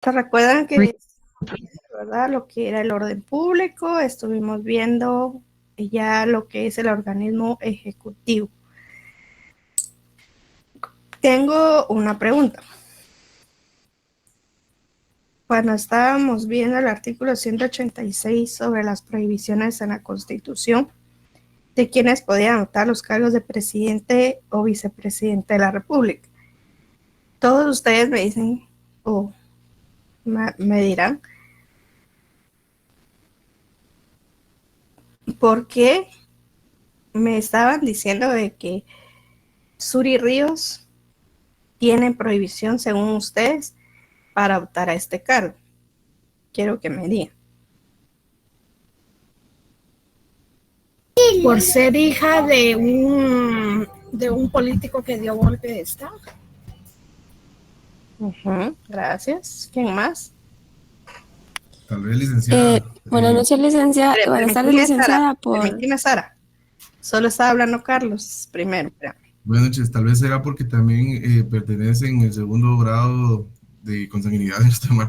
¿Se recuerdan que, verdad, lo que era el orden público? Estuvimos viendo ya lo que es el organismo ejecutivo. Tengo una pregunta. Cuando estábamos viendo el artículo 186 sobre las prohibiciones en la Constitución de quienes podían optar los cargos de presidente o vicepresidente de la República, todos ustedes me dicen o me dirán por qué me estaban diciendo de que Suri Ríos tiene prohibición, según ustedes, para optar a este cargo. Quiero que me digan. Por ser hija de un político que dio golpe de Estado. Gracias. ¿Quién más? Tal vez, licenciada. Buenas noches, licenciada. Buenas tardes, licenciada. Permíteme, Sara. Solo estaba hablando Carlos primero. Buenas noches. Tal vez será porque también pertenece en el segundo grado de consanguinidad,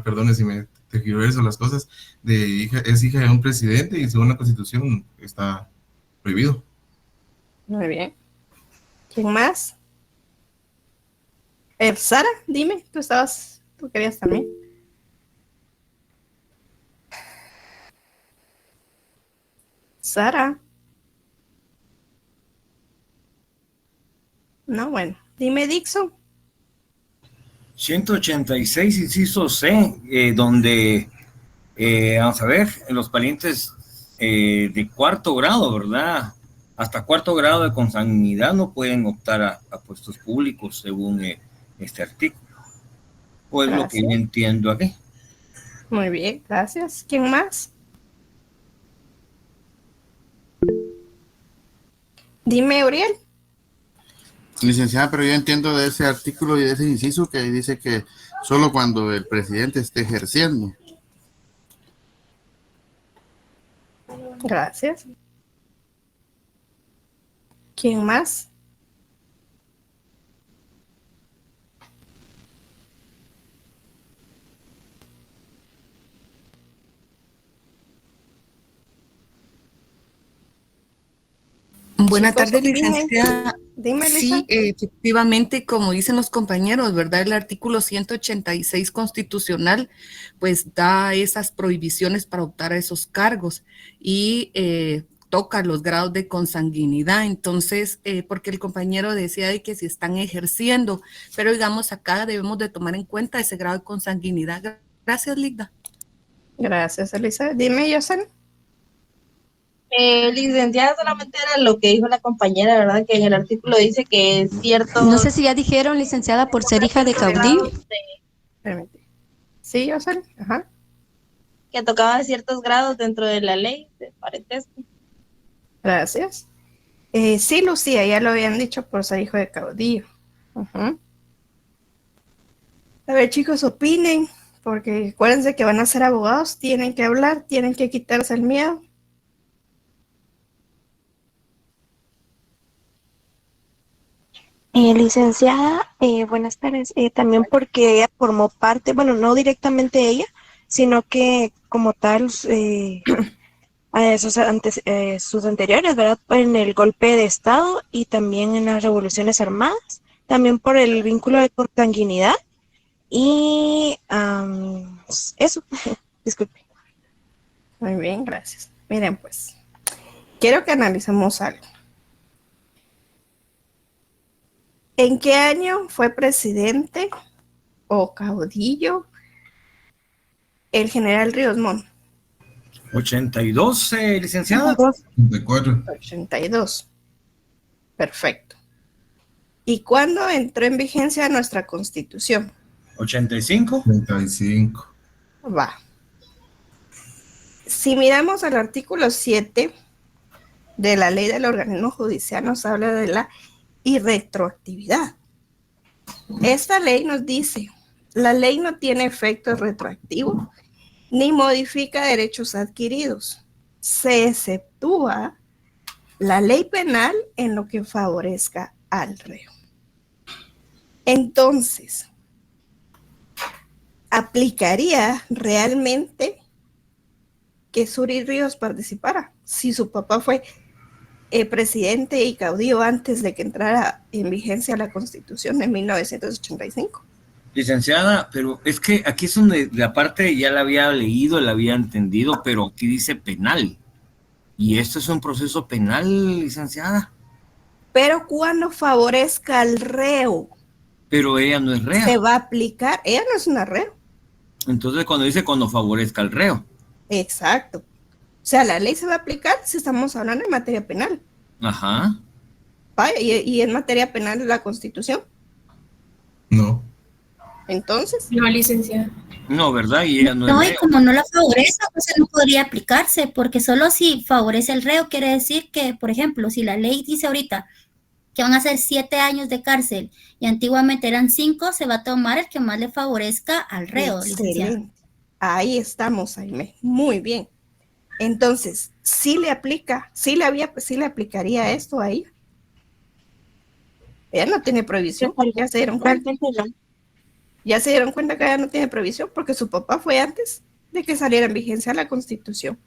perdone si me tergiverso las cosas, es hija de un presidente y según la Constitución está prohibido. Muy bien. ¿Quién más? Sara, dime, tú querías también. Sara. No, bueno. Dime, Dixon. 186, inciso C, donde, vamos a ver, los parientes de cuarto grado, ¿verdad? Hasta cuarto grado de consanguinidad no pueden optar a puestos públicos según este artículo. Pues lo que yo entiendo aquí. Muy bien, gracias. ¿Quién más? Dime, Uriel. Licenciada, pero yo entiendo de ese artículo y de ese inciso que dice que solo cuando el presidente esté ejerciendo. Gracias. ¿Quién más? Buenas tardes, licenciada. Dime, sí, efectivamente, como dicen los compañeros, ¿verdad? El artículo 186 constitucional, pues da esas prohibiciones para optar a esos cargos y toca los grados de consanguinidad. Entonces, porque el compañero decía de que si están ejerciendo, pero digamos acá debemos de tomar en cuenta ese grado de consanguinidad. Gracias, Ligda. Gracias, Elisa. Dime, Yosen. Licenciada, solamente era lo que dijo la compañera, ¿verdad? Que en el artículo dice que es cierto. No sé si ya dijeron, licenciada, por ser hija de caudillo. Sí, Yosen. Ajá. Que tocaba ciertos grados dentro de la ley de parentesco. Gracias. Sí, Lucía, ya lo habían dicho por ser hijo de caudillo. A ver, chicos, opinen, porque acuérdense que van a ser abogados, tienen que hablar, tienen que quitarse el miedo. Licenciada, buenas tardes. También porque ella formó parte, bueno, no directamente ella, sino que como tal, sus anteriores, ¿verdad? En el golpe de Estado y también en las revoluciones armadas, también por el vínculo de consanguinidad y eso, disculpe. Muy bien, gracias. Miren, pues, quiero que analicemos algo. ¿En qué año fue presidente o caudillo el general Ríos Montt? 82, licenciada. 84. 82. Perfecto. ¿Y cuándo entró en vigencia nuestra Constitución? 85. 85. Va. Si miramos al artículo 7 de la ley del organismo judicial, nos habla de la irretroactividad. Esta ley nos dice, la ley no tiene efecto retroactivo ni modifica derechos adquiridos. Se exceptúa la ley penal en lo que favorezca al reo. Entonces, aplicaría realmente que Suri Ríos participara si su papá fue presidente y caudillo antes de que entrara en vigencia la Constitución de 1985. Licenciada, pero es que aquí es donde la parte ya la había leído, la había entendido, pero aquí dice penal. Y esto es un proceso penal, licenciada. Pero cuando favorezca al reo, Pero ella no es rea. se va a aplicar. Ella no es una reo. Entonces cuando dice cuando favorezca al reo. Exacto. O sea, la ley se va a aplicar si estamos hablando en materia penal. Ajá. Vaya, y en materia penal de la Constitución. No. Entonces, No, licenciada. No, ¿verdad? Y ella no No, es y reo. como no la favorece, entonces no podría aplicarse, porque solo si favorece el reo quiere decir que, por ejemplo, si la ley dice ahorita que van a ser 7 años de cárcel y antiguamente eran 5, se va a tomar el que más le favorezca al reo, licenciada. excelente. Ahí estamos, Jaime. Muy bien. Entonces, sí le aplica, sí le aplicaría esto a ella. Ella no tiene prohibición, ya se dieron cuenta. Realmente no. Ya se dieron cuenta que ella no tiene prohibición porque su papá fue antes de que saliera en vigencia la Constitución.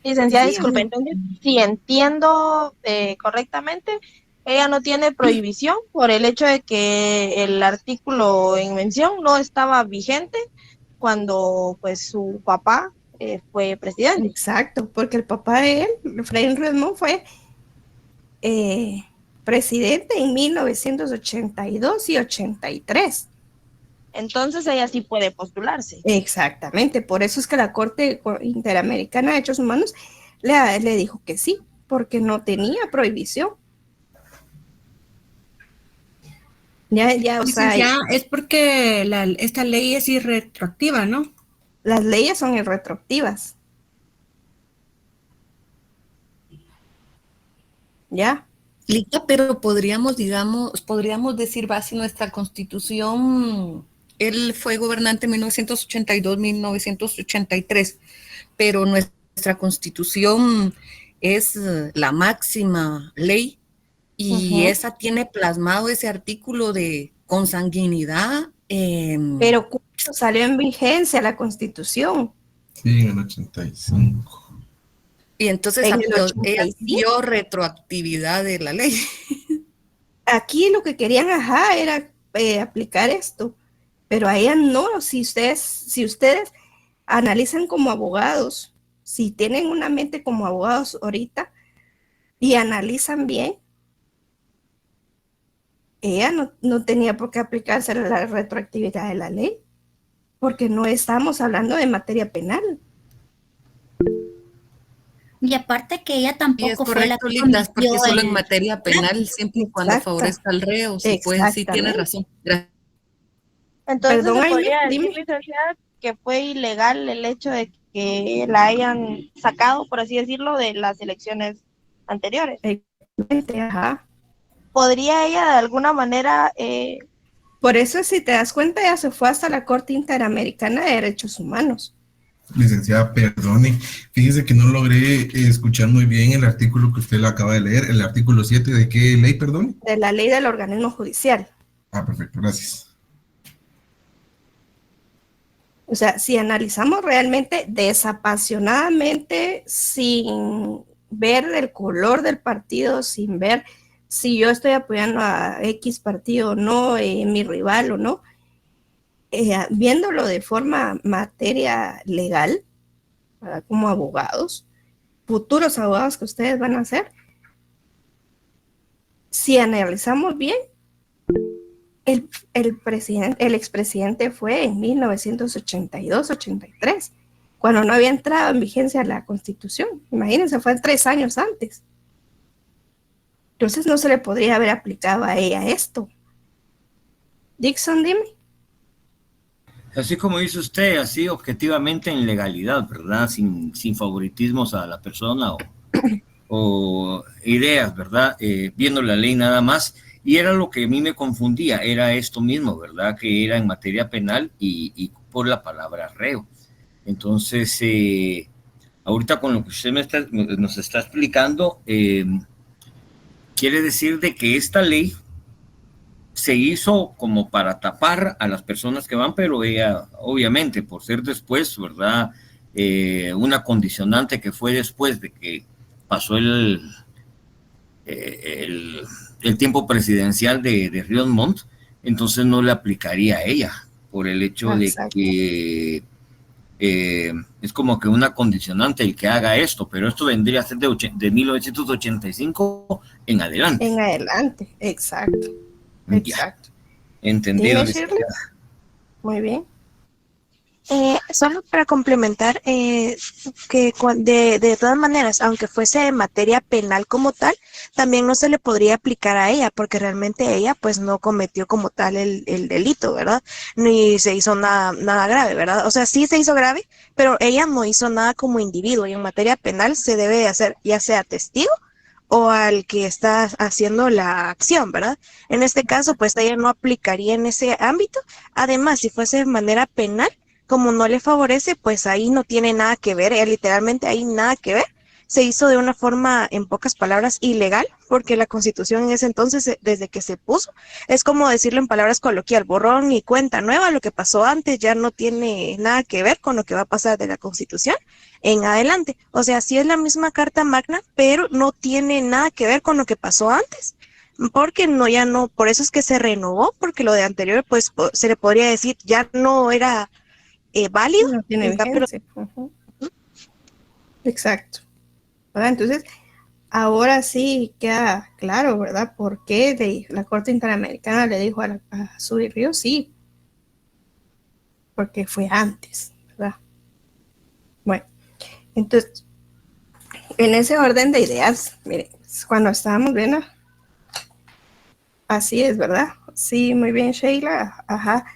Licenciada, Sí, disculpe, entonces, si entiendo correctamente, ella no tiene prohibición por el hecho de que el artículo en mención no estaba vigente cuando pues su papá fue presidente. Exacto, porque el papá de él, Efraín Redmond, fue presidente en 1982 y 83. Entonces ella sí puede postularse. Exactamente, por eso es que la Corte Interamericana de Derechos Humanos le dijo que sí, porque no tenía prohibición. Ya, o sea, Licenciada, es porque esta ley es irretroactiva, ¿no? las leyes son irretroactivas. ¿Ya? Lita, pero podríamos decir, va, si nuestra Constitución, él fue gobernante en 1982-1983, pero nuestra Constitución es la máxima ley y esa tiene plasmado ese artículo de consanguinidad. Pero ¿cuándo salió en vigencia la Constitución? Sí, en el 85. Y entonces En el ella 85. dio retroactividad de la ley. Aquí lo que querían, era aplicar esto, pero a ella no. Si ustedes analizan como abogados, si tienen una mente como abogados ahorita y analizan bien, ella no tenía por qué aplicarse la retroactividad de la ley, porque no estamos hablando de materia penal. Y aparte que ella Y es tampoco fue la correcto, que Linda, porque cometió solo en el... materia penal, siempre y cuando Exacto. favorezca al reo, sí, pues sí tiene razón. Gracias. Entonces Perdón, se Aime, podría decir, dime. licenciada, que fue ilegal el hecho de que la hayan sacado, por así decirlo, de las elecciones anteriores. Ajá. ¿Podría ella de alguna manera Por eso, si te das cuenta, ya se fue hasta la Corte Interamericana de Derechos Humanos. Licenciada, perdone, fíjese que no logré escuchar muy bien el artículo que usted le acaba de leer, el artículo 7, ¿de qué ley, perdone? De la ley del organismo judicial. Ah, perfecto, gracias. O sea, si analizamos realmente desapasionadamente, sin ver el color del partido, sin ver si yo estoy apoyando a X partido o no, mi rival o no, viéndolo de forma materia legal, ¿verdad? Como abogados, futuros abogados que ustedes van a ser, si analizamos bien, el expresidente fue en 1982-83, cuando no había entrado en vigencia la Constitución. Imagínense, fue 3 años antes. Entonces no se le podría haber aplicado a ella esto. Dixon, dime. Así como dice usted, así objetivamente en legalidad, ¿verdad? Sin favoritismos a la persona o ideas, ¿verdad? Viendo la ley nada más. Y era lo que a mí me confundía, era esto mismo, ¿verdad? Que era en materia penal y por la palabra reo. Entonces, ahorita con lo que usted nos está explicando, quiere decir de que esta ley se hizo como para tapar a las personas que van, pero ella, obviamente, por ser después, ¿verdad? Una condicionante que fue después de que pasó el tiempo presidencial de Rios Montt, entonces no le aplicaría a ella, por el hecho de que es como que una condicionante el que haga esto, pero esto vendría a ser de 1985 en adelante. En adelante, exacto. Exacto. Entendido. Muy bien. Solo para complementar, que de todas maneras, aunque fuese materia penal como tal, también no se le podría aplicar a ella, porque realmente ella pues no cometió como tal el delito, ¿verdad? Ni se hizo nada grave, ¿verdad? O sea, sí se hizo grave, pero ella no hizo nada como individuo, y en materia penal se debe de hacer ya sea testigo o al que está haciendo la acción, ¿verdad? En este caso, pues ella no aplicaría en ese ámbito. Además, si fuese de manera penal, como no le favorece, pues ahí no tiene nada que ver, literalmente ahí nada que ver. Se hizo de una forma, en pocas palabras, ilegal, porque la Constitución en ese entonces, desde que se puso, es como decirlo en palabras coloquial, borrón y cuenta nueva, lo que pasó antes ya no tiene nada que ver con lo que va a pasar de la Constitución en adelante. O sea, sí es la misma Carta Magna, pero no tiene nada que ver con lo que pasó antes, porque por eso es que se renovó, porque lo de anterior, pues se le podría decir, ya no era válido. No tiene vigencia. Exacto. ¿Verdad? Entonces, ahora sí queda claro, ¿verdad? ¿Por qué la Corte Interamericana le dijo a Suri Ríos? Sí, porque fue antes, ¿verdad? Bueno, entonces, en ese orden de ideas, miren, cuando estábamos viendo, así es, ¿verdad? Sí, muy bien, Sheila, ajá.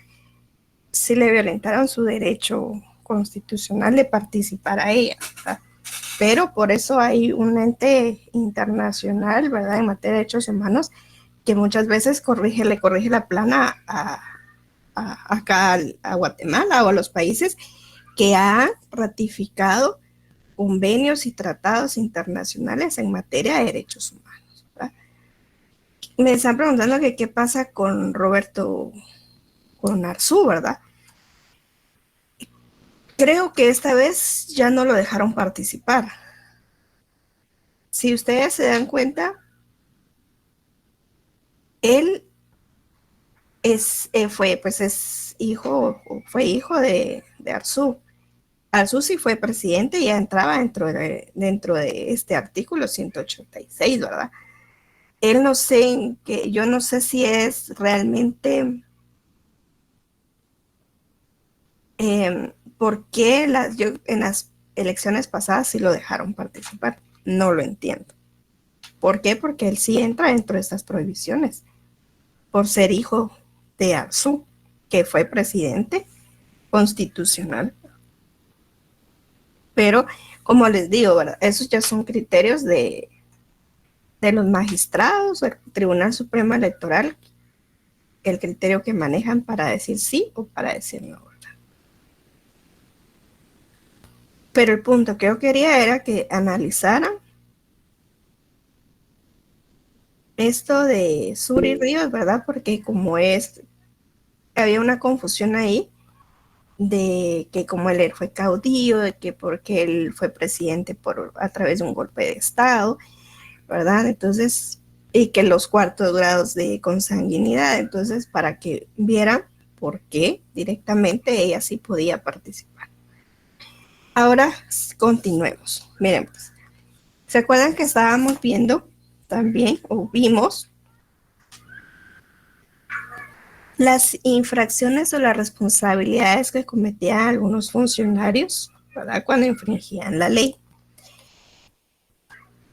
Sí le violentaron su derecho constitucional de participar a ella, ¿verdad? Pero por eso hay un ente internacional, ¿verdad?, en materia de derechos humanos, que muchas veces le corrige la plana acá a Guatemala o a los países que han ratificado convenios y tratados internacionales en materia de derechos humanos, ¿verdad? Me están preguntando que qué pasa con con Arzú, ¿verdad? Creo que esta vez ya no lo dejaron participar. Si ustedes se dan cuenta, él fue hijo de Arzú. Arzú sí fue presidente y ya entraba dentro de este artículo 186, ¿verdad? Él no sé yo no sé si es realmente por qué en las elecciones pasadas sí lo dejaron participar. No lo entiendo. ¿Por qué? Porque él sí entra dentro de estas prohibiciones por ser hijo de Arzú, que fue presidente constitucional. Pero, como les digo, ¿verdad?, esos ya son criterios de los magistrados, del Tribunal Supremo Electoral, el criterio que manejan para decir sí o para decir no, ¿verdad? Pero el punto que yo quería era que analizaran esto de Suri Ríos, ¿verdad? Porque había una confusión ahí de que como él fue caudillo, de que porque él fue presidente a través de un golpe de Estado, ¿verdad? Entonces, y que los cuartos grados de consanguinidad, entonces para que vieran por qué directamente ella sí podía participar. Ahora continuemos. Miren, pues, ¿se acuerdan que estábamos viendo también, o vimos, las infracciones o las responsabilidades que cometían algunos funcionarios, ¿verdad?, cuando infringían la ley?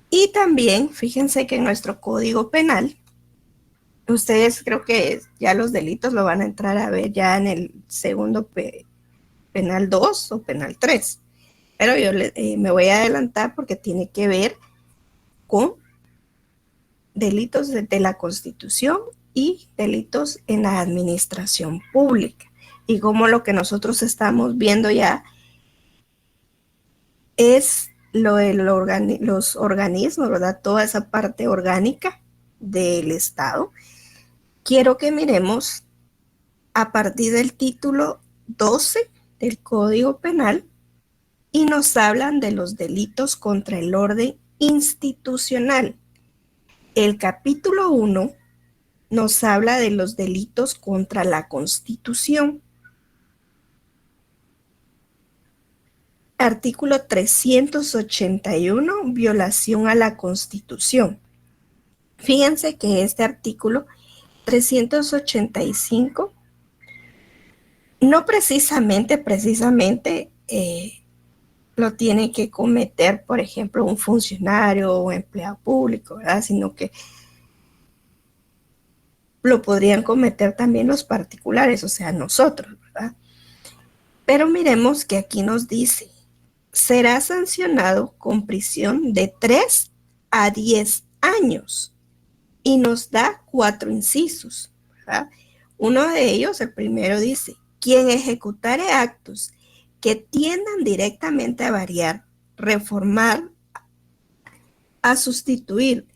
Y también, fíjense que en nuestro Código Penal, ustedes creo que ya los delitos lo van a entrar a ver ya en el segundo penal 2 o penal 3. Pero yo me voy a adelantar porque tiene que ver con delitos de la Constitución y delitos en la administración pública. Y como lo que nosotros estamos viendo ya es lo de los organismos, ¿verdad? Toda esa parte orgánica del Estado, quiero que miremos a partir del título 12 del Código Penal y nos hablan de los delitos contra el orden institucional. El capítulo 1 nos habla de los delitos contra la Constitución. Artículo 381, violación a la Constitución. Fíjense que este artículo 385 no precisamente lo tiene que cometer, por ejemplo, un funcionario o empleado público, ¿verdad? Sino que lo podrían cometer también los particulares, o sea, nosotros, ¿verdad? Pero miremos que aquí nos dice, será sancionado con prisión de 3 a 10 años y nos da 4 incisos, ¿verdad? Uno de ellos, el primero dice, quien ejecutare actos que tiendan directamente a variar, reformar, a sustituir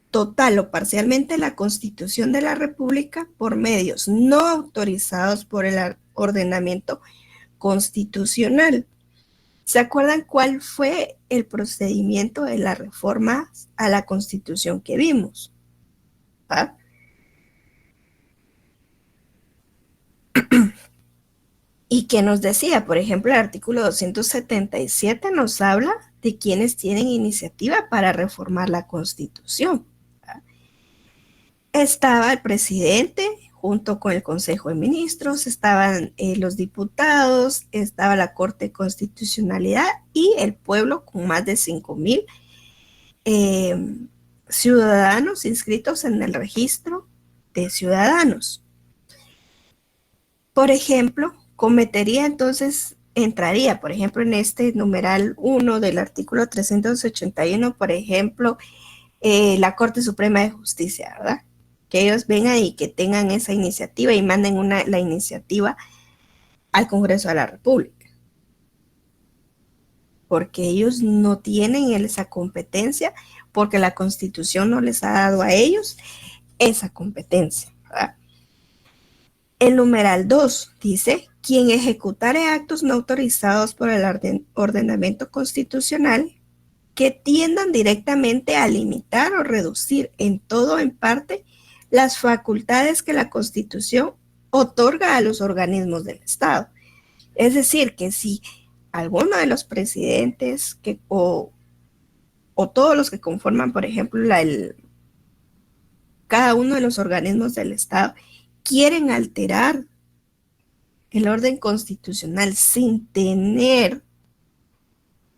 total o parcialmente la Constitución de la República por medios no autorizados por el ordenamiento constitucional. ¿Se acuerdan cuál fue el procedimiento de la reforma a la Constitución que vimos? ¿Ah? ¿Y qué nos decía? Por ejemplo, el artículo 277 nos habla de quienes tienen iniciativa para reformar la Constitución. ¿Ah? Estaba el presidente junto con el Consejo de Ministros, estaban los diputados, estaba la Corte de Constitucionalidad y el pueblo con más de 5,000 ciudadanos inscritos en el registro de ciudadanos. Por ejemplo, entraría, por ejemplo, en este numeral 1 del artículo 381, por ejemplo, la Corte Suprema de Justicia, ¿verdad? Que ellos vengan y que tengan esa iniciativa y manden la iniciativa al Congreso de la República. Porque ellos no tienen esa competencia, porque la Constitución no les ha dado a ellos esa competencia, ¿verdad? El numeral 2 dice, quien ejecutare actos no autorizados por el ordenamiento constitucional que tiendan directamente a limitar o reducir en todo o en parte las facultades que la Constitución otorga a los organismos del Estado. Es decir, que si alguno de los presidentes o todos los que conforman, por ejemplo, cada uno de los organismos del Estado quieren alterar el orden constitucional sin tener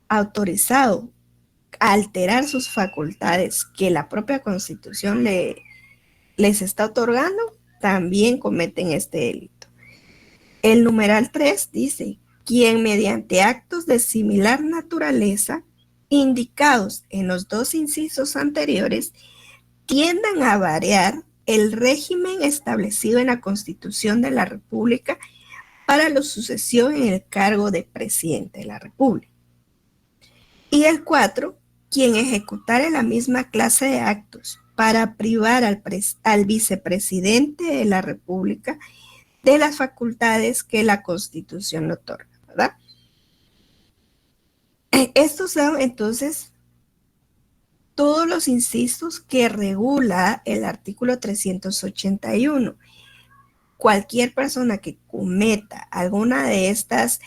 autorizado alterar sus facultades que la propia Constitución les está otorgando, también cometen este delito. El numeral 3 dice, quien mediante actos de similar naturaleza indicados en los 2 incisos anteriores tiendan a variar el régimen establecido en la Constitución de la República para la sucesión en el cargo de presidente de la República. Y el 4, quien ejecutare la misma clase de actos para privar al vicepresidente de la República de las facultades que la Constitución le otorga, ¿verdad? Estos son entonces todos los incisos que regula el artículo 381. Cualquier persona que cometa alguna de estas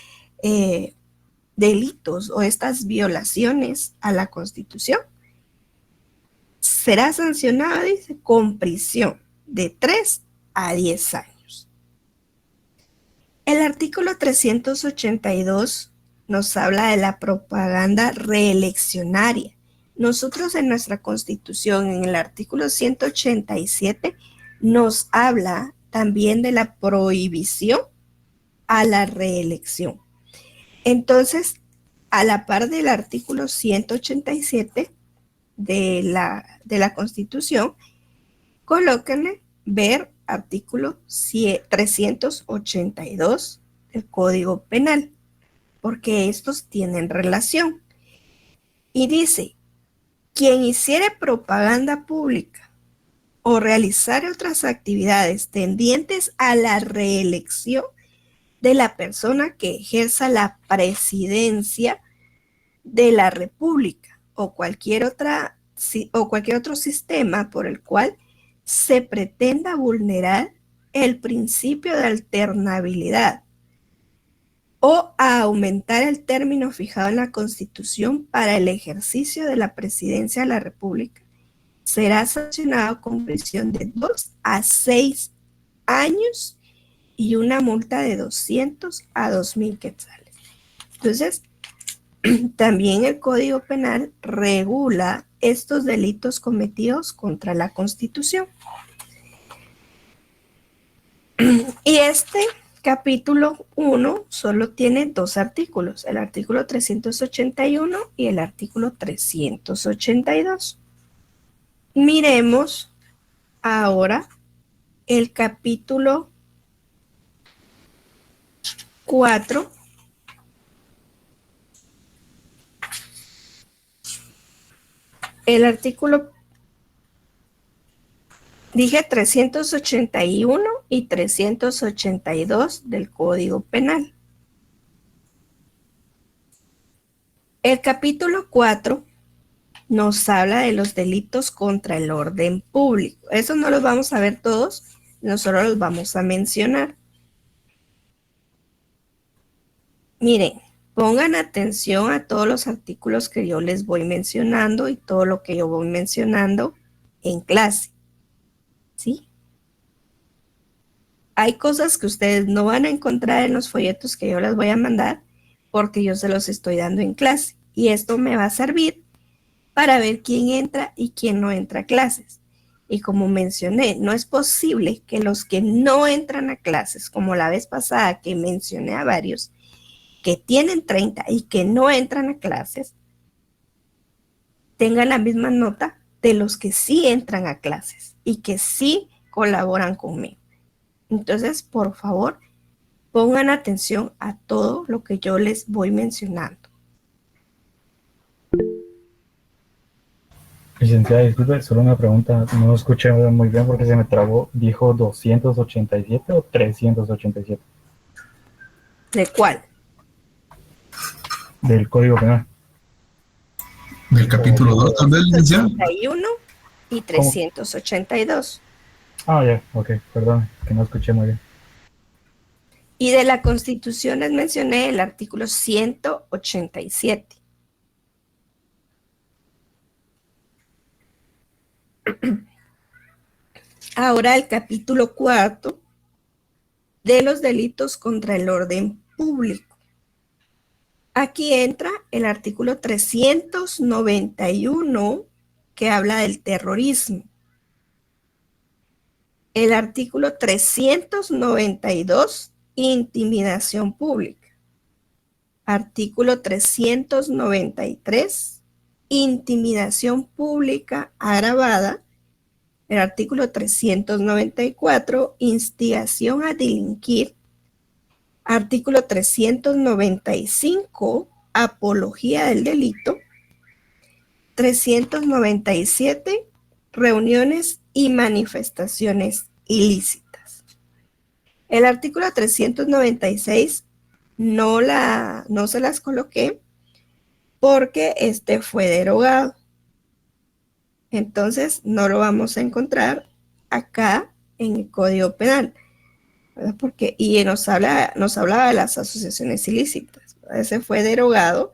delitos o estas violaciones a la Constitución será sancionada, dice, con prisión de 3 a 10 años. El artículo 382 nos habla de la propaganda reeleccionaria. Nosotros en nuestra Constitución, en el artículo 187, nos habla también de la prohibición a la reelección. Entonces, a la par del artículo 187 de la Constitución, colóquenle ver artículo 382 del Código Penal, porque estos tienen relación. Y dice, quien hiciere propaganda pública o realizar otras actividades tendientes a la reelección de la persona que ejerza la presidencia de la República o cualquier otro sistema por el cual se pretenda vulnerar el principio de alternabilidad o a aumentar el término fijado en la Constitución para el ejercicio de la presidencia de la República, será sancionado con prisión de 2 a 6 años y una multa de 200 a 2,000 quetzales. Entonces, también el Código Penal regula estos delitos cometidos contra la Constitución. Y este capítulo 1 solo tiene 2 artículos, el artículo 381 y el artículo 382. Miremos ahora el capítulo 4. El artículo, dije 381 y 382 del Código Penal. El capítulo 4 nos habla de los delitos contra el orden público. Eso no los vamos a ver todos, nosotros los vamos a mencionar. Miren, pongan atención a todos los artículos que yo les voy mencionando y todo lo que yo voy mencionando en clase. ¿Sí? Hay cosas que ustedes no van a encontrar en los folletos que yo les voy a mandar porque yo se los estoy dando en clase. Y esto me va a servir para ver quién entra y quién no entra a clases. Y como mencioné, no es posible que los que no entran a clases, como la vez pasada que mencioné a varios, que tienen 30 y que no entran a clases, tengan la misma nota de los que sí entran a clases y que sí colaboran conmigo. Entonces, por favor, pongan atención a todo lo que yo les voy mencionando. Licenciada, disculpe, solo una pregunta, no escuché muy bien porque se me trabó. ¿Dijo 287 o 387? ¿De cuál? Del Código Penal. Del capítulo 2, tal vez, licenciado. 381 y 382. Ah, ya, ok, perdón, que no escuché muy bien. Y de la Constitución les mencioné el artículo 187. Ahora el capítulo 4 de los delitos contra el orden público. Aquí entra el artículo 391 que habla del terrorismo. El artículo 392, intimidación pública. Artículo 393, intimidación pública agravada. El artículo 394, instigación a delinquir. Artículo 395, apología del delito. 397, reuniones y manifestaciones ilícitas. El artículo 396 no se las coloqué porque este fue derogado. Entonces no lo vamos a encontrar acá en el Código Penal, ¿verdad? Y nos hablaba de las asociaciones ilícitas, ¿verdad? Ese fue derogado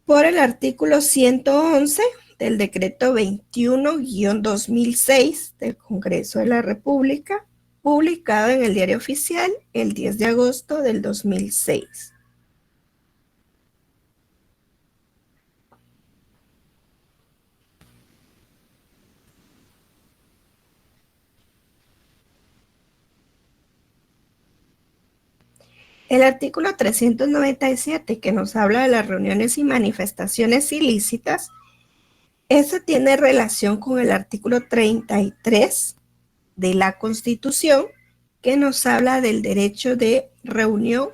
por el artículo 111 del decreto 21-2006 del Congreso de la República, publicado en el Diario Oficial el 10 de agosto del 2006. El artículo 397, que nos habla de las reuniones y manifestaciones ilícitas, ese tiene relación con el artículo 33 de la Constitución, que nos habla del derecho de reunión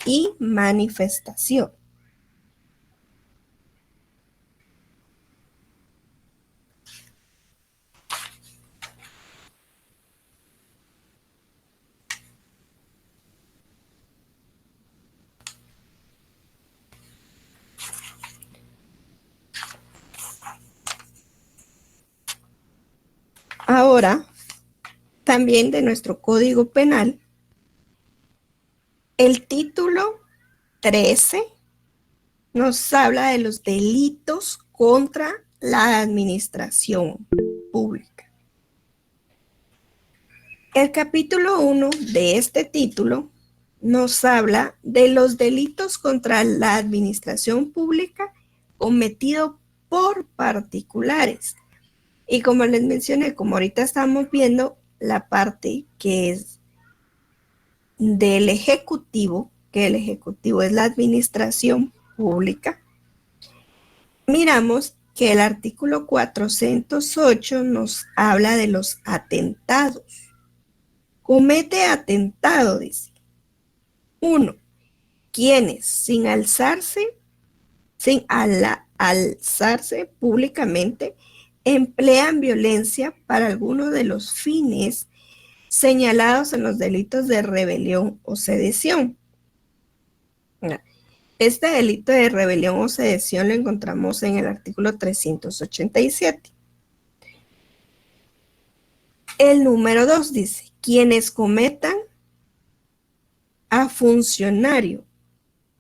y manifestación. Ahora, también de nuestro Código Penal, el título 13 nos habla de los delitos contra la administración pública. El capítulo 1 de este título nos habla de los delitos contra la administración pública cometidos por particulares. Y como les mencioné, como ahorita estamos viendo la parte que es del Ejecutivo, que el Ejecutivo es la administración pública, miramos que el artículo 408 nos habla de los atentados. Comete atentado, dice. 1. Quienes sin alzarse públicamente emplean violencia para alguno de los fines señalados en los delitos de rebelión o sedición. Este delito de rebelión o sedición lo encontramos en el artículo 387. El número 2 dice, quienes cometan a funcionario,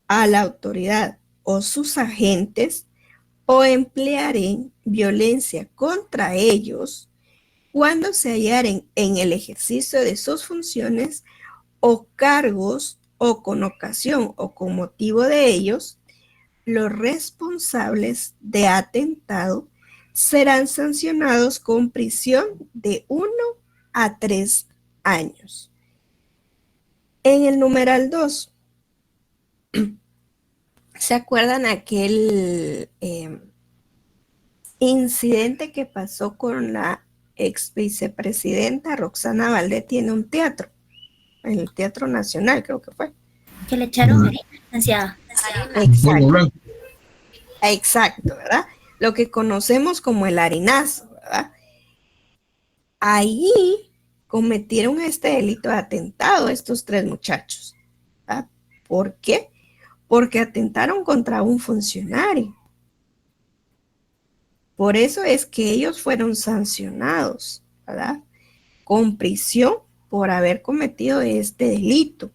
a la autoridad o sus agentes o emplearen violencia contra ellos cuando se hallaren en el ejercicio de sus funciones o cargos o con ocasión o con motivo de ellos, los responsables de atentado serán sancionados con prisión de 1 a 3 años. En el numeral 2, ¿se acuerdan aquel incidente que pasó con la ex vicepresidenta Roxana Valdés? Tiene un teatro, en el Teatro Nacional creo que fue. Que le echaron harina, licenciada. Exacto. Exacto, ¿verdad? Lo que conocemos como el harinazo, ¿verdad? Ahí cometieron este delito de atentado estos 3 muchachos, ¿verdad? ¿Por qué? Porque atentaron contra un funcionario. Por eso es que ellos fueron sancionados, ¿verdad? Con prisión por haber cometido este delito.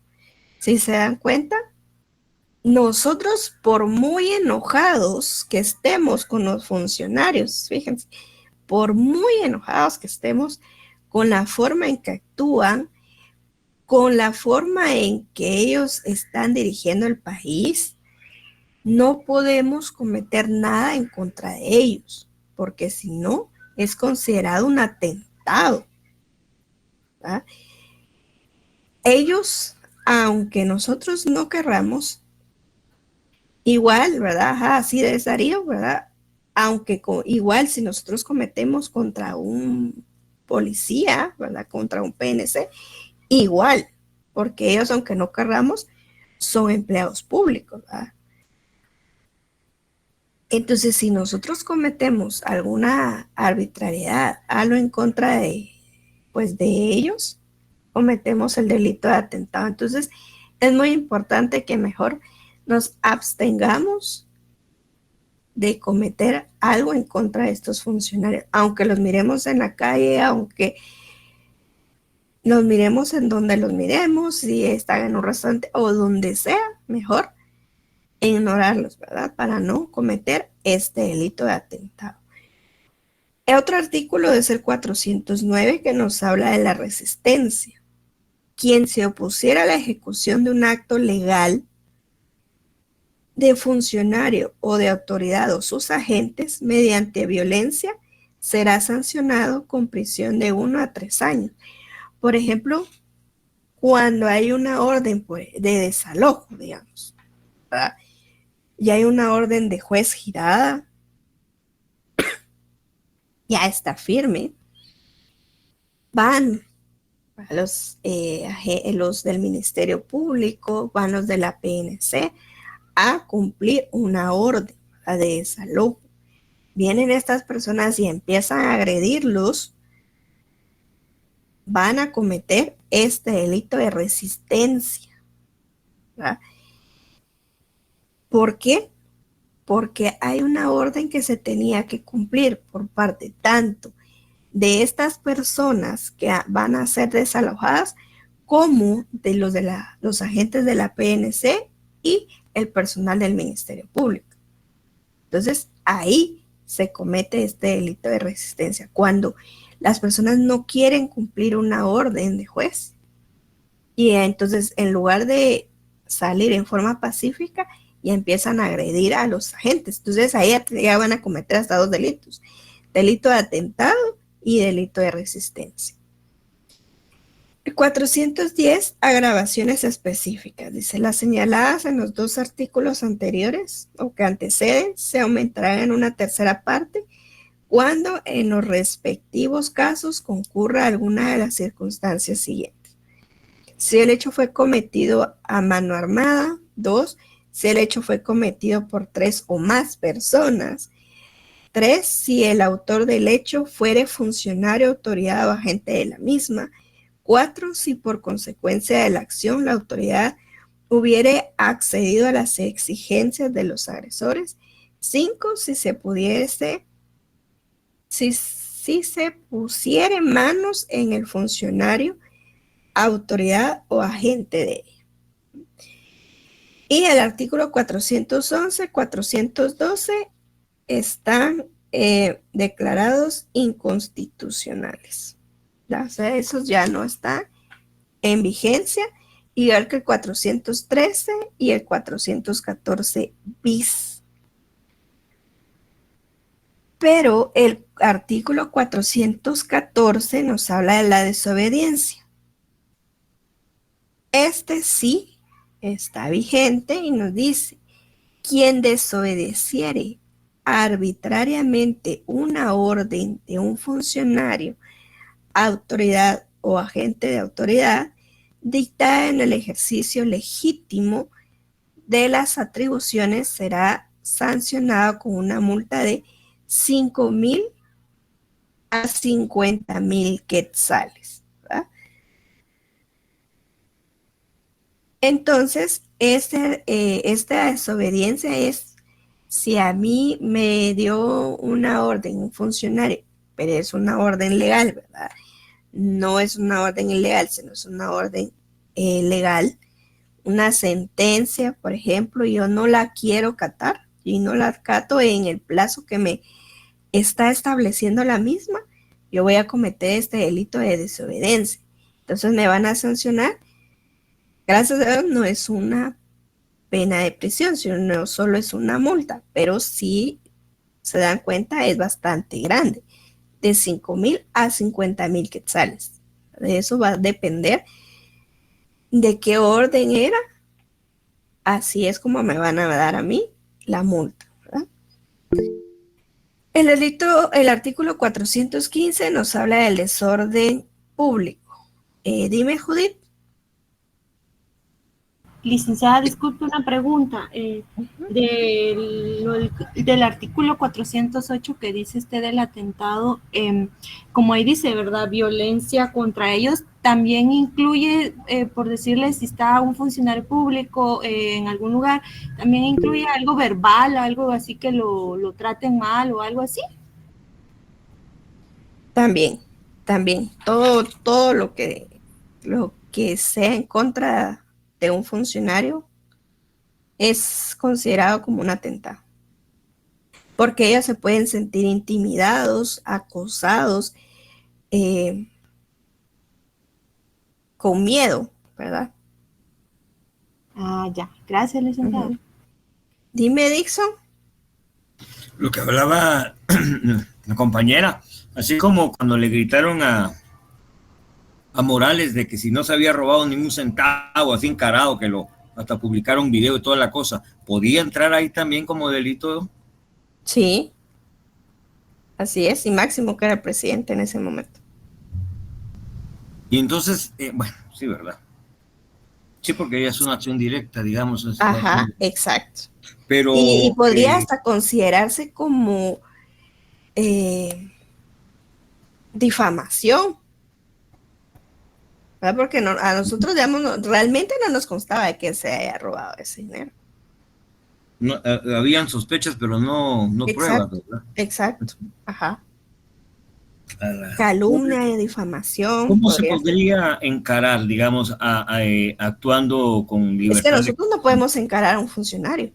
Si se dan cuenta, nosotros por muy enojados que estemos con los funcionarios, fíjense, por muy enojados que estemos con la forma en que actúan, con la forma en que ellos están dirigiendo el país, no podemos cometer nada en contra de ellos, porque si no, es considerado un atentado, ¿verdad? Ellos, aunque nosotros no querramos, igual, ¿verdad? Ajá, así de Darío, ¿verdad? Aunque igual si nosotros cometemos contra un policía, ¿verdad? Contra un PNC, igual, porque ellos, aunque no querramos, son empleados públicos, ¿verdad? Entonces, si nosotros cometemos alguna arbitrariedad, algo en contra de, pues, de ellos, cometemos el delito de atentado. Entonces, es muy importante que mejor nos abstengamos de cometer algo en contra de estos funcionarios, aunque los miremos en la calle, aunque los miremos en donde los miremos, si están en un restaurante o donde sea, mejor ignorarlos, ¿verdad? Para no cometer este delito de atentado. El otro artículo es el 409 que nos habla de la resistencia. Quien se opusiera a la ejecución de un acto legal de funcionario o de autoridad o sus agentes mediante violencia será sancionado con prisión de 1 a 3 años. Por ejemplo, cuando hay una orden de desalojo, digamos, ¿verdad? Y hay una orden de juez girada, ya está firme, van los del Ministerio Público, van los de la PNC a cumplir una orden de desalojo. Vienen estas personas y empiezan a agredirlos, van a cometer este delito de resistencia, ¿verdad? ¿Por qué? Porque hay una orden que se tenía que cumplir por parte tanto de estas personas que van a ser desalojadas como de los agentes de la PNC y el personal del Ministerio Público. Entonces, ahí se comete este delito de resistencia, cuando las personas no quieren cumplir una orden de juez. Y entonces, en lugar de salir en forma pacífica, ya empiezan a agredir a los agentes. Entonces, ahí ya van a cometer hasta 2 delitos. Delito de atentado y delito de resistencia. El 410, agravaciones específicas. Dice, las señaladas en los 2 artículos anteriores o que anteceden se aumentarán en una tercera parte cuando en los respectivos casos concurra alguna de las circunstancias siguientes. Si el hecho fue cometido a mano armada. 2, si el hecho fue cometido por 3 o más personas. 3, si el autor del hecho fuere funcionario, autoridad o agente de la misma. 4, si por consecuencia de la acción la autoridad hubiere accedido a las exigencias de los agresores. 5, si se pusiere manos en el funcionario, autoridad o agente de ella. Y el artículo 411, 412 están declarados inconstitucionales. O sea, esos ya no están en vigencia, igual que el 413 y el 414 bis. Pero el artículo 414 nos habla de la desobediencia. Este sí está vigente y nos dice, quien desobedeciere arbitrariamente una orden de un funcionario, autoridad o agente de autoridad, dictada en el ejercicio legítimo de las atribuciones, será sancionado con una multa de 5,000 a 50,000 quetzales. ¿Verdad? Entonces, esta desobediencia es si a mí me dio una orden un funcionario, pero es una orden legal, ¿verdad? No es una orden ilegal, sino es una orden legal. Una sentencia, por ejemplo, yo no la quiero acatar y no la acato en el plazo que me está estableciendo la misma, yo voy a cometer este delito de desobediencia. Entonces me van a sancionar. Gracias a Dios no es una pena de prisión, sino solo es una multa, pero si se dan cuenta es bastante grande, de 5,000 a 50,000 quetzales. De eso va a depender de qué orden era, así es como me van a dar a mí la multa, ¿verdad? El artículo 415 nos habla del desorden público. Dime, Judith. Licenciada, disculpe una pregunta. Del artículo 408 que dice usted del atentado, como ahí dice, ¿verdad? Violencia contra ellos, también incluye, por decirles, si está un funcionario público en algún lugar, también incluye algo verbal, algo así que lo traten mal o algo así. También. Todo lo que sea en contra de un funcionario es considerado como un atentado, porque ellos se pueden sentir intimidados, acosados, con miedo, ¿verdad? Ah, ya. Gracias, licenciada. Dime, Dixon. Lo que hablaba la compañera, así como cuando le gritaron a Morales de que si no se había robado ningún centavo, así encarado, que hasta publicaron video y toda la cosa, ¿podía entrar ahí también como delito? Sí, así es, y Máximo, que era el presidente en ese momento. Y entonces, bueno, sí, ¿verdad? Sí, porque ella es una acción directa, digamos. Ajá, exacto. Pero, y podría hasta considerarse como difamación, ¿verdad? Porque a nosotros, digamos, realmente no nos constaba de que se haya robado ese dinero. No, habían sospechas, pero no pruebas, ¿verdad? Exacto, ajá. calumnia y difamación. ¿Cómo se podría ser. podría encarar, digamos, actuando con Es libertad? que nosotros no podemos encarar a un funcionario,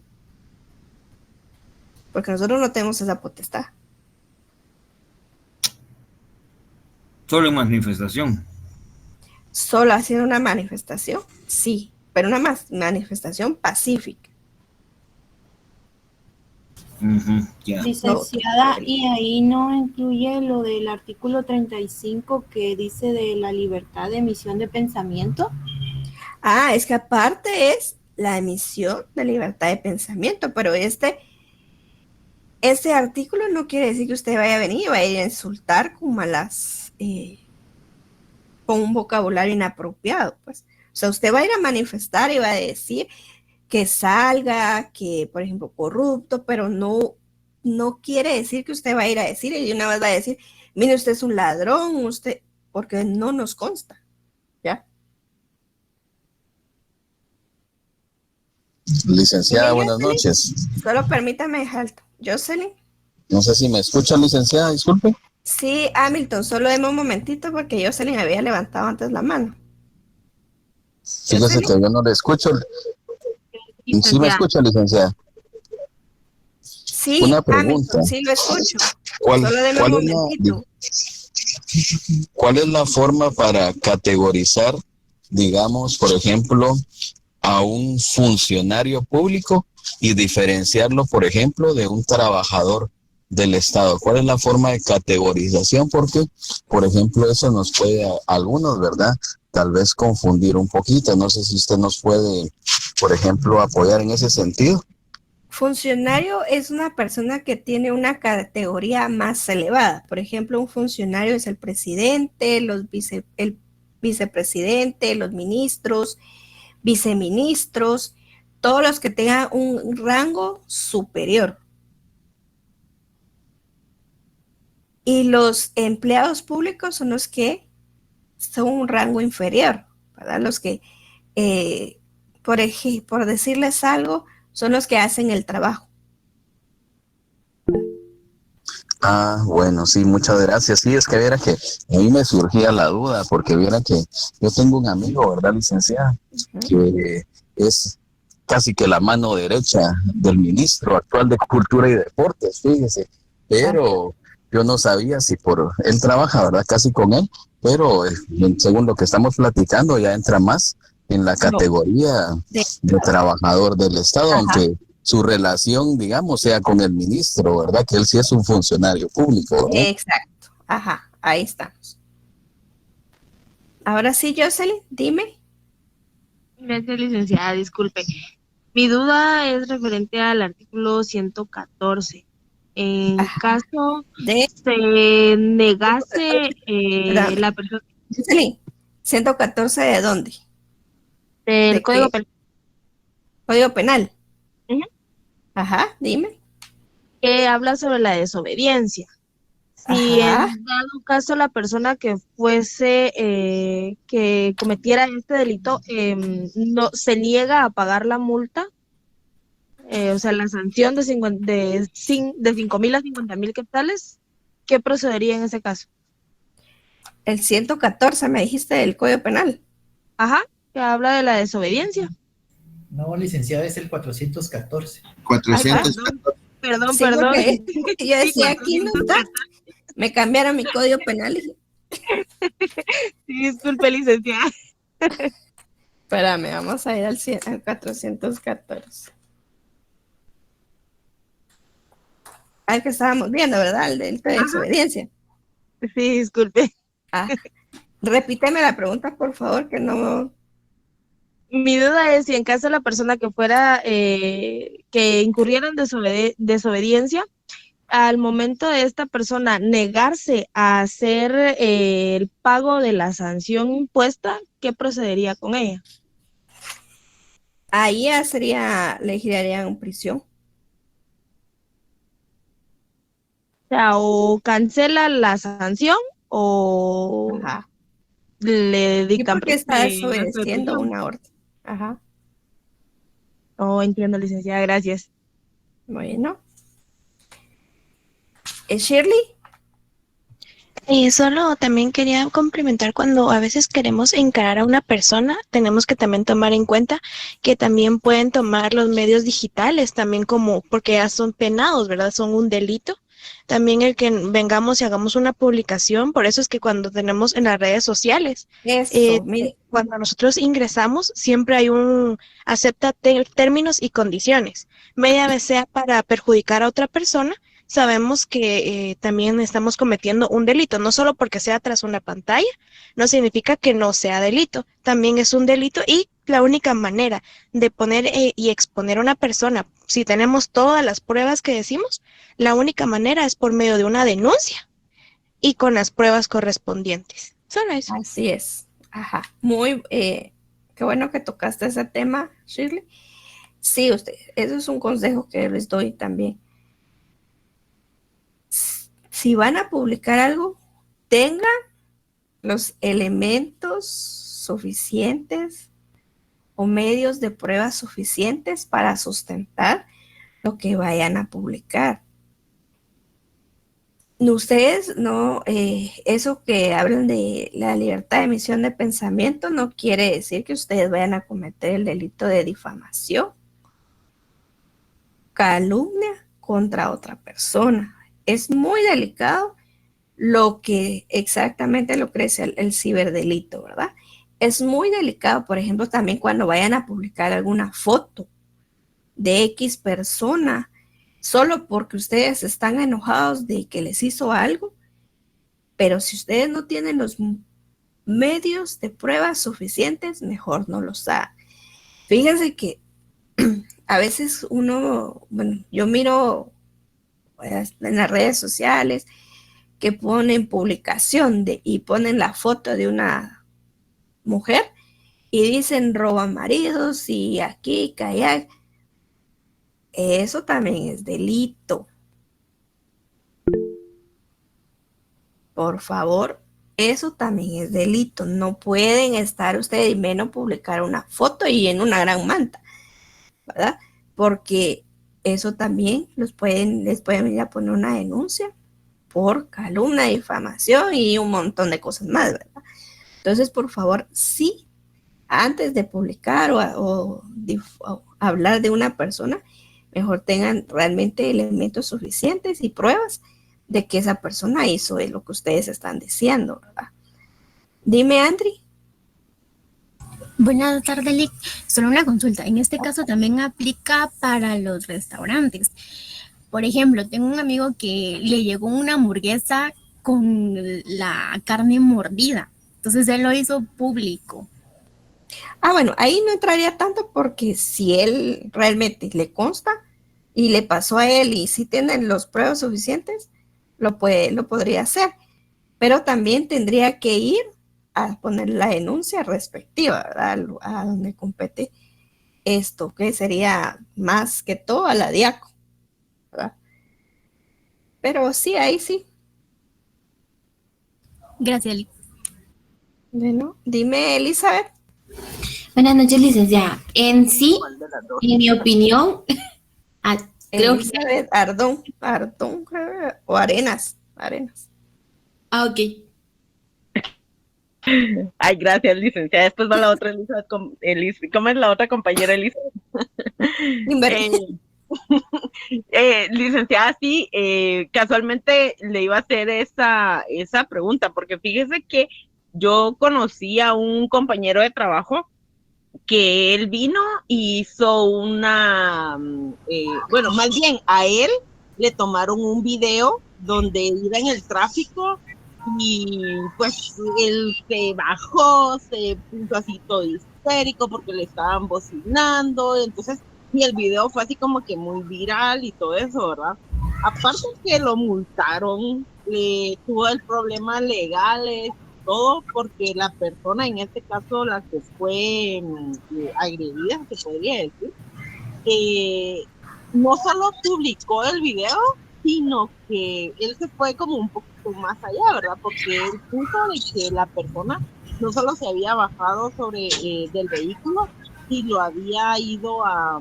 porque nosotros no tenemos esa potestad. Solo en manifestación. Solo haciendo una manifestación, sí, pero una manifestación pacífica. Ya. Licenciada, y ahí no incluye lo del artículo 35 que dice de la libertad de emisión de pensamiento. Ah, es que aparte es la emisión de libertad de pensamiento, pero este artículo no quiere decir que usted vaya a venir y vaya a ir a insultar como a con un vocabulario inapropiado, pues. O sea, usted va a ir a manifestar y va a decir que salga, que, por ejemplo, corrupto, pero no quiere decir que usted va a ir a decir y de una vez va a decir, mire, usted es un ladrón, porque no nos consta, ¿ya? Licenciada, buenas noches. Solo permítame, alto. Jocelyn. No sé si me escucha, licenciada, disculpe. Sí, Hamilton, solo deme un momentito porque Jocelyn había levantado antes la mano. Fíjese que yo no le escucho. ¿Sí me escucha, licenciada? Sí, una pregunta. Hamilton, sí lo escucho. ¿Cuál es la forma para categorizar, digamos, por ejemplo, a un funcionario público y diferenciarlo, por ejemplo, de un trabajador del Estado? ¿Cuál es la forma de categorización? Porque, por ejemplo, eso nos puede, a algunos, ¿verdad?, tal vez confundir un poquito. No sé si usted nos puede, por ejemplo, apoyar en ese sentido. Funcionario es una persona que tiene una categoría más elevada. Por ejemplo, un funcionario es el presidente, el vicepresidente, los ministros, viceministros, todos los que tengan un rango superior. Y los empleados públicos son los que son un rango inferior, ¿verdad? Los que, por decirles algo, son los que hacen el trabajo. Ah, bueno, sí, muchas gracias. Sí, es que viera que a mí me surgía la duda, porque viera que yo tengo un amigo, ¿verdad, licenciada? Que es casi que la mano derecha del ministro actual de Cultura y Deportes, fíjese. Pero yo no sabía si él trabaja, ¿verdad?, casi con él, pero según lo que estamos platicando ya entra más en la categoría de trabajador del Estado, aunque su relación, digamos, sea con el ministro, ¿verdad?, que él sí es un funcionario público, ¿verdad? Exacto, ahí estamos. Ahora sí, Jocelyn, dime. Gracias, licenciada, disculpe. Mi duda es referente al artículo 114. En caso de se negase la persona... Jocelyn, 114 ¿de dónde? Del Código Penal. Código Penal. Dime. Que habla sobre la desobediencia. Si en dado caso la persona que fuese, que cometiera este delito, no se niega a pagar la multa, o sea, la sanción de 5,000 a 50,000 quetzales, ¿qué procedería en ese caso? El 114 me dijiste del Código Penal. Que habla de la desobediencia. No, licenciada, es el 414. 414. Perdón. Porque yo decía aquí no está. Me cambiaron mi Código Penal. Sí, disculpe, licenciada. Espérame, vamos a ir al 414. Al que estábamos viendo, ¿verdad? El delito de desobediencia. Sí, disculpe. Repíteme la pregunta, por favor, que no... Mi duda es si en caso de la persona que fuera, que incurriera en desobediencia, al momento de esta persona negarse a hacer el pago de la sanción impuesta, ¿qué procedería con ella? Ahí ya le girarían en prisión. O sea, o cancela la sanción o le dictan porque está desobedeciendo una orden. Oh, entiendo, licenciada, gracias. Bueno. ¿Shirley? Y solo también quería complementar cuando a veces queremos encarar a una persona, tenemos que también tomar en cuenta que también pueden tomar los medios digitales también como, porque ya son penados, ¿verdad? Son un delito. También el que vengamos y hagamos una publicación, por eso es que cuando tenemos en las redes sociales, cuando nosotros ingresamos, siempre hay un acepta términos y condiciones. Media vez sea para perjudicar a otra persona, sabemos que también estamos cometiendo un delito, no solo porque sea tras una pantalla, no significa que no sea delito, también es un delito y la única manera de poner y exponer a una persona, si tenemos todas las pruebas que decimos, la única manera es por medio de una denuncia y con las pruebas correspondientes. Solo eso. Así es. Ajá. Muy, qué bueno que tocaste ese tema, Shirley. Sí, usted, eso es un consejo que les doy también. Si van a publicar algo, tengan los elementos suficientes o medios de prueba suficientes para sustentar lo que vayan a publicar. Ustedes no, eso que hablan de la libertad de emisión de pensamiento no quiere decir que ustedes vayan a cometer el delito de difamación, calumnia contra otra persona. Es muy delicado exactamente lo que es el ciberdelito, ¿verdad? Es muy delicado, por ejemplo, también cuando vayan a publicar alguna foto de X persona, solo porque ustedes están enojados de que les hizo algo, pero si ustedes no tienen los medios de pruebas suficientes, mejor no los hagan. Fíjense que a veces yo miro en las redes sociales que ponen publicación y ponen la foto de una mujer y dicen roban maridos y aquí, allá. Eso también es delito. Por favor, eso también es delito. No pueden estar ustedes y menos publicar una foto y en una gran manta, ¿verdad? Porque eso también les pueden venir a poner una denuncia por calumnia, difamación y un montón de cosas más, ¿verdad? Entonces, por favor, sí, antes de publicar o hablar de una persona, mejor tengan realmente elementos suficientes y pruebas de que esa persona hizo lo que ustedes están diciendo, ¿verdad? Dime, Andri. Buenas tardes, Lick. Solo una consulta. En este caso también aplica para los restaurantes. Por ejemplo, tengo un amigo que le llegó una hamburguesa con la carne mordida. Entonces él lo hizo público. Bueno, ahí no entraría tanto porque si él realmente le consta y le pasó a él y si tienen los pruebas suficientes, lo podría hacer. Pero también tendría que ir a poner la denuncia respectiva, ¿verdad? A donde compete esto, que sería más que todo a la DIACO, ¿verdad? Pero sí, ahí sí. Gracias, Lick. Bueno, dime, Elizabeth. Buenas noches, licenciada. En sí, en mi opinión, creo Elizabeth Ardón, o Arenas. Ok. Ay, gracias, licenciada. Después va la otra Elizabeth. ¿Cómo es la otra compañera Elizabeth? Licenciada, sí, casualmente le iba a hacer esa pregunta, porque fíjese que yo conocí a un compañero de trabajo que él vino y hizo bueno, más bien a él le tomaron un video donde iba en el tráfico y pues él se bajó, se puso así todo histérico porque le estaban bocinando, entonces, y el video fue así como que muy viral y todo eso, ¿verdad? Aparte que lo multaron, tuvo el problema legales, todo porque la persona, en este caso la que fue agredida, se podría decir, no solo publicó el video, sino que él se fue como un poquito más allá, ¿verdad? Porque él puso de que la persona no solo se había bajado del vehículo, y lo había ido a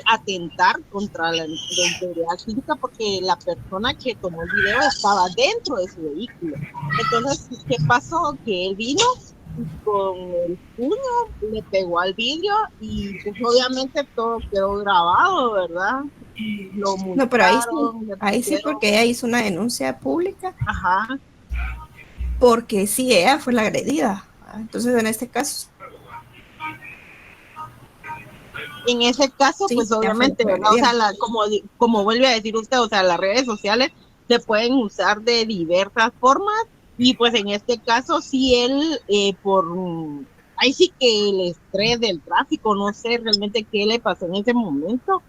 atentar contra la integridad física, porque la persona que tomó el video estaba dentro de su vehículo. Entonces, ¿qué pasó? Que él vino y con el puño le pegó al vidrio y pues obviamente todo quedó grabado, ¿verdad? Y lo multaron, No, pero ahí sí, porque ella hizo una denuncia pública. Ajá. Porque sí, ella fue la agredida. Entonces, en este caso, sí, pues obviamente, ¿verdad? O sea, como vuelve a decir usted, o sea, las redes sociales se pueden usar de diversas formas, y pues en este caso sí él, ahí sí que el estrés del tráfico, no sé realmente qué le pasó en ese momento,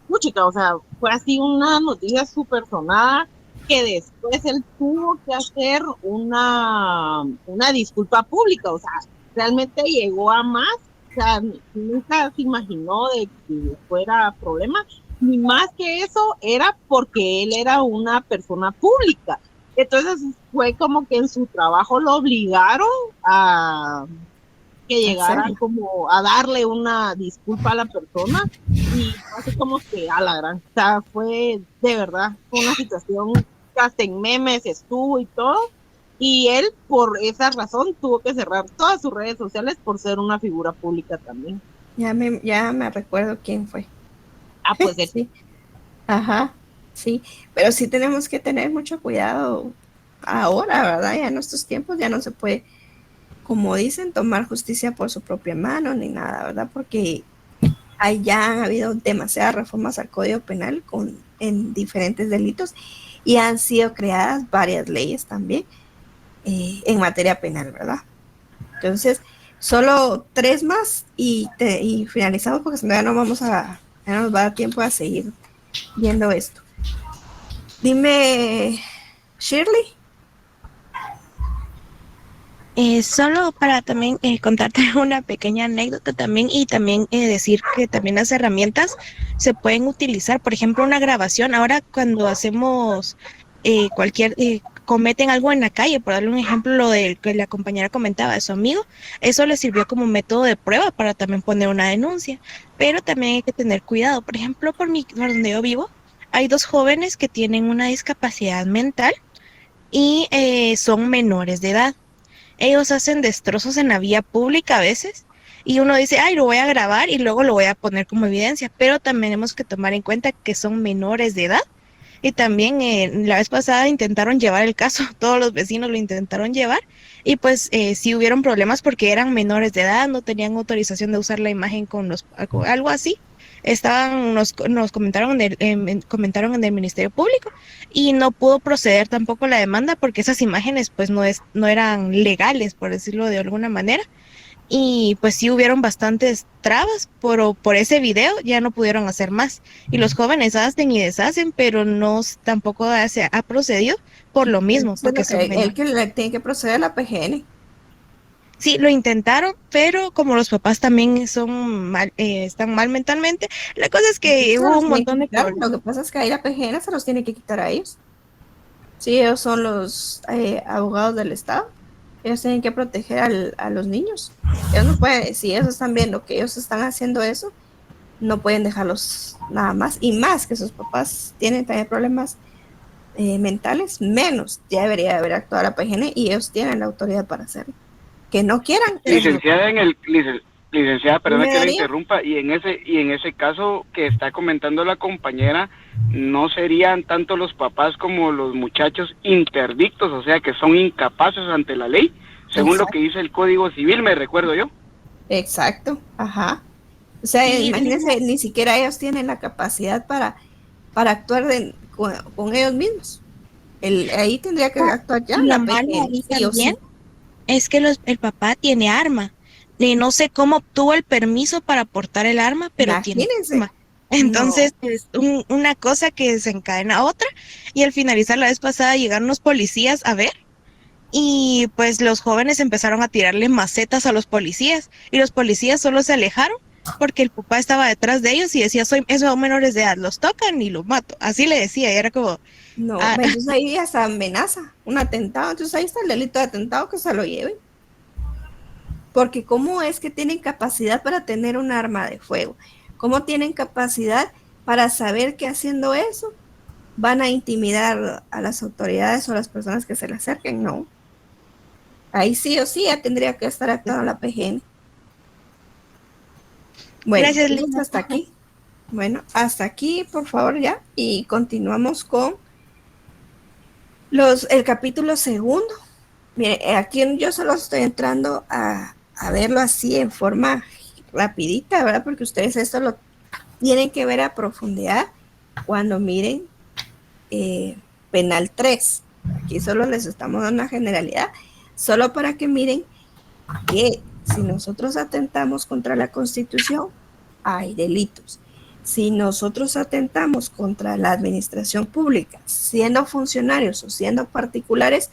puchica, o sea, fue así una noticia súper sonada, que después él tuvo que hacer una disculpa pública, o sea, realmente llegó a más. O sea, nunca se imaginó de que fuera problema, ni más que eso era porque él era una persona pública. Entonces fue como que en su trabajo lo obligaron a que llegara como a darle una disculpa a la persona, y así como que a la gran, o sea, fue de verdad una situación que hasta en memes estuvo y todo. Y él, por esa razón, tuvo que cerrar todas sus redes sociales por ser una figura pública también. Ya me recuerdo quién fue. Pues él. Sí. Ajá, sí. Pero sí tenemos que tener mucho cuidado ahora, ¿verdad? Ya en estos tiempos ya no se puede, como dicen, tomar justicia por su propia mano ni nada, ¿verdad? Porque ya han habido demasiadas reformas al Código Penal en diferentes delitos, y han sido creadas varias leyes también en materia penal, ¿verdad? Entonces, solo 3 más y finalizamos, porque si no ya no nos va a dar tiempo a seguir viendo esto. Dime, Shirley. Solo para también contarte una pequeña anécdota también, y también decir que también las herramientas se pueden utilizar. Por ejemplo, una grabación. Ahora cuando hacemos cometen algo en la calle, por darle un ejemplo, lo de que la compañera comentaba de su amigo, eso le sirvió como método de prueba para también poner una denuncia. Pero también hay que tener cuidado. Por ejemplo, por donde yo vivo, hay 2 jóvenes que tienen una discapacidad mental y son menores de edad. Ellos hacen destrozos en la vía pública a veces, y uno dice, ay, lo voy a grabar y luego lo voy a poner como evidencia, pero también tenemos que tomar en cuenta que son menores de edad. Y también la vez pasada intentaron llevar el caso, todos los vecinos lo intentaron llevar, y pues sí hubieron problemas porque eran menores de edad, no tenían autorización de usar la imagen con algo así. Nos comentaron en el Ministerio Público, y no pudo proceder tampoco la demanda porque esas imágenes pues no eran legales, por decirlo de alguna manera. Y pues sí hubieron bastantes trabas, pero por ese video ya no pudieron hacer más. Y los jóvenes hacen y deshacen, pero tampoco ha procedido por lo mismo. Porque él que le tiene que proceder a la PGN. Sí, lo intentaron, pero como los papás también están mal mentalmente, la cosa es que hubo un montón de... Lo que pasa es que ahí la PGN se los tiene que quitar a ellos. Sí, ellos son los abogados del Estado. Ellos tienen que proteger a los niños. Ellos no pueden, si ellos están viendo que ellos están haciendo eso, no pueden dejarlos nada más. Y más que sus papás tienen también problemas mentales, menos ya debería haber actuado la PGN, y ellos tienen la autoridad para hacerlo. Que no quieran. Licenciada, perdón que le interrumpa, y en ese caso que está comentando la compañera, no serían tanto los papás como los muchachos interdictos, o sea que son incapaces ante la ley, según lo que dice el Código Civil, me recuerdo yo. Exacto, ajá. O sea, imagínense, ni siquiera ellos tienen la capacidad para actuar con ellos mismos. Ahí tendría que actuar ya la PGN. Es que el papá tiene arma. Y no sé cómo obtuvo el permiso para portar el arma, pero tiene arma. Entonces es una cosa que desencadena otra, y al finalizar la vez pasada llegaron los policías a ver, y pues los jóvenes empezaron a tirarle macetas a los policías, y los policías solo se alejaron porque el papá estaba detrás de ellos y decía, esos son menores de edad, los tocan y los mato. Así le decía, y era como... entonces ahí hasta amenaza, un atentado, entonces ahí está el delito de atentado, que se lo lleven. Porque ¿cómo es que tienen capacidad para tener un arma de fuego? ¿Cómo tienen capacidad para saber que haciendo eso van a intimidar a las autoridades o a las personas que se le acerquen? No. Ahí sí o sí ya tendría que estar actuando la PGN. Bueno, Gracias, Lina. hasta aquí. Bueno, hasta aquí, por favor, ya. Y continuamos con el capítulo segundo. Mire, aquí yo solo estoy entrando a verlo así en forma rapidita, ¿verdad? Porque ustedes esto lo tienen que ver a profundidad cuando miren penal 3. Aquí solo les estamos dando una generalidad, solo para que miren que si nosotros atentamos contra la Constitución, hay delitos. Si nosotros atentamos contra la administración pública, siendo funcionarios o siendo particulares,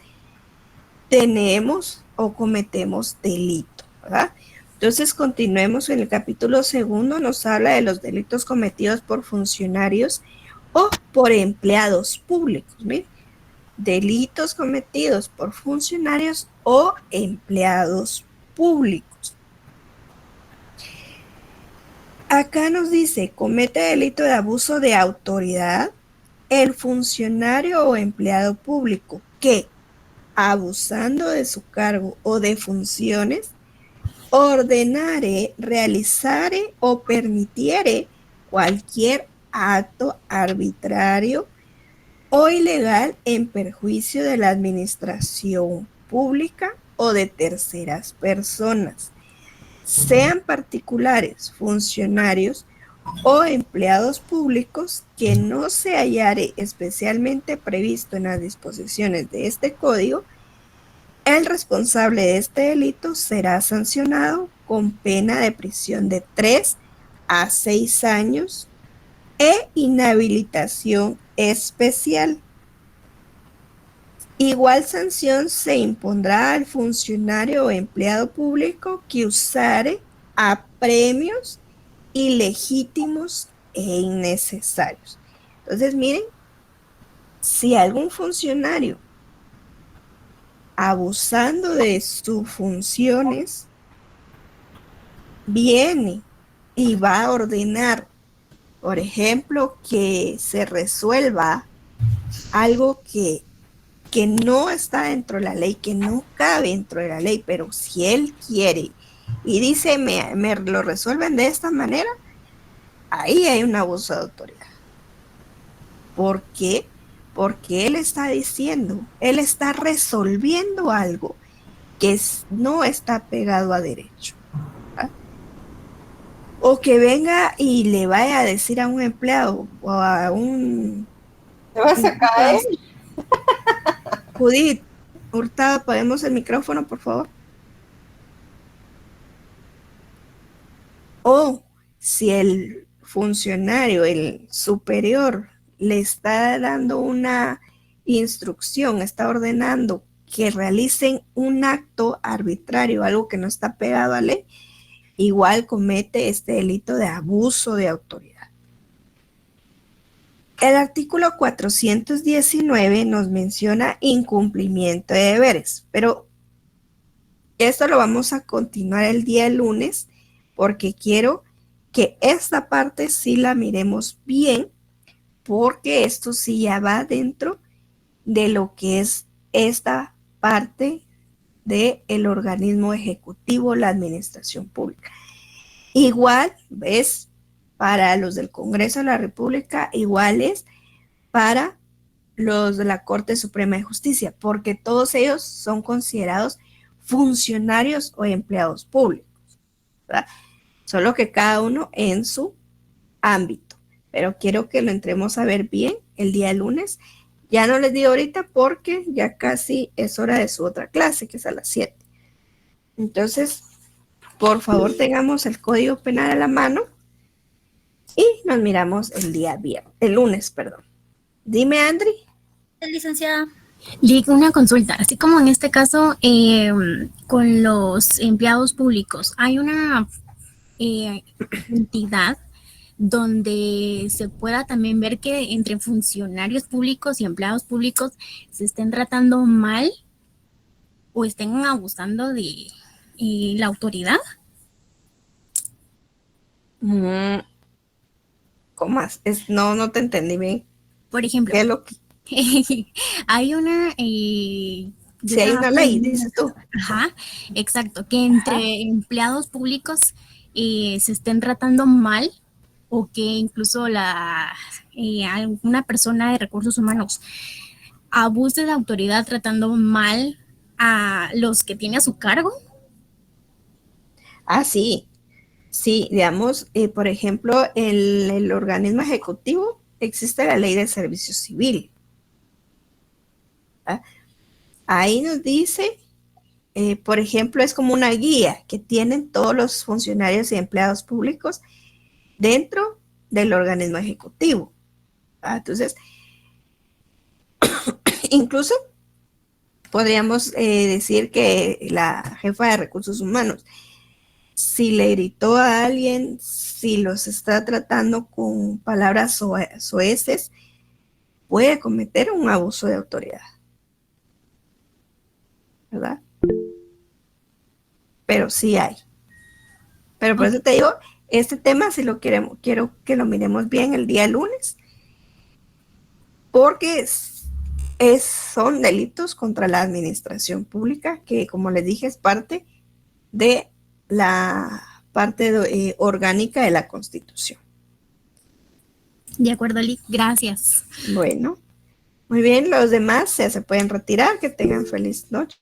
tenemos o cometemos delito, ¿verdad? Entonces, continuemos en el capítulo segundo, nos habla de los delitos cometidos por funcionarios o por empleados públicos. Miren, delitos cometidos por funcionarios o empleados públicos. Acá nos dice, comete delito de abuso de autoridad el funcionario o empleado público que, abusando de su cargo o de funciones, ordenare, realizare o permitiere cualquier acto arbitrario o ilegal en perjuicio de la administración pública o de terceras personas, sean particulares, funcionarios o empleados públicos, que no se hallare especialmente previsto en las disposiciones de este código. El responsable de este delito será sancionado con pena de prisión de 3 a 6 años e inhabilitación especial. Igual sanción se impondrá al funcionario o empleado público que usare apremios ilegítimos e innecesarios. Entonces, miren, si algún funcionario, abusando de sus funciones, viene y va a ordenar, por ejemplo, que se resuelva algo que no está dentro de la ley, que no cabe dentro de la ley, pero si él quiere y dice, me lo resuelven de esta manera, ahí hay un abuso de autoridad. ¿Por qué? Porque él está diciendo, él está resolviendo algo que no está pegado a derecho. ¿verdad? O que venga y le vaya a decir a un empleado o a un... ¿Te vas a caer? Judith Hurtado, ¿podemos el micrófono, por favor? O si el funcionario, el superior, le está dando una instrucción, está ordenando que realicen un acto arbitrario, algo que no está pegado a ley, igual comete este delito de abuso de autoridad. El artículo 419 nos menciona incumplimiento de deberes, pero esto lo vamos a continuar el día lunes porque quiero que esta parte sí la miremos bien, porque esto sí ya va dentro de lo que es esta parte del organismo ejecutivo, la administración pública. Igual, ¿ves? Para los del Congreso de la República, iguales para los de la Corte Suprema de Justicia, porque todos ellos son considerados funcionarios o empleados públicos, ¿verdad? Solo que cada uno en su ámbito, pero quiero que lo entremos a ver bien el día lunes. Ya no les digo ahorita porque ya casi es hora de su otra clase, que es a las 7. Entonces, por favor, tengamos el Código Penal a la mano y nos miramos el lunes, perdón. Dime, Andri. Licenciada. Una consulta, así como en este caso con los empleados públicos, hay una entidad donde se pueda también ver que entre funcionarios públicos y empleados públicos se estén tratando mal o estén abusando de la autoridad. ¿Cómo más? No te entendí bien. Por ejemplo, ¿Qué es lo que? hay una... Si hay una ley, dices tú. Ajá, exacto, que entre empleados públicos se estén tratando mal o que incluso alguna persona de recursos humanos abuse de autoridad tratando mal a los que tiene a su cargo. Ah, sí, digamos, por ejemplo, el organismo ejecutivo existe la ley del servicio civil. ¿Ah? Ahí nos dice, por ejemplo, es como una guía que tienen todos los funcionarios y empleados públicos dentro del organismo ejecutivo. ¿Ah? Entonces, incluso podríamos decir que la jefa de recursos humanos, si le gritó a alguien, si los está tratando con palabras soeces, puede cometer un abuso de autoridad. ¿Verdad? Pero sí hay. Pero por eso te digo, este tema si lo quiero que lo miremos bien el día lunes, porque son delitos contra la administración pública, que como les dije es parte de la parte orgánica de la Constitución. De acuerdo, Lick, gracias. Bueno, muy bien, los demás se pueden retirar, que tengan feliz noche.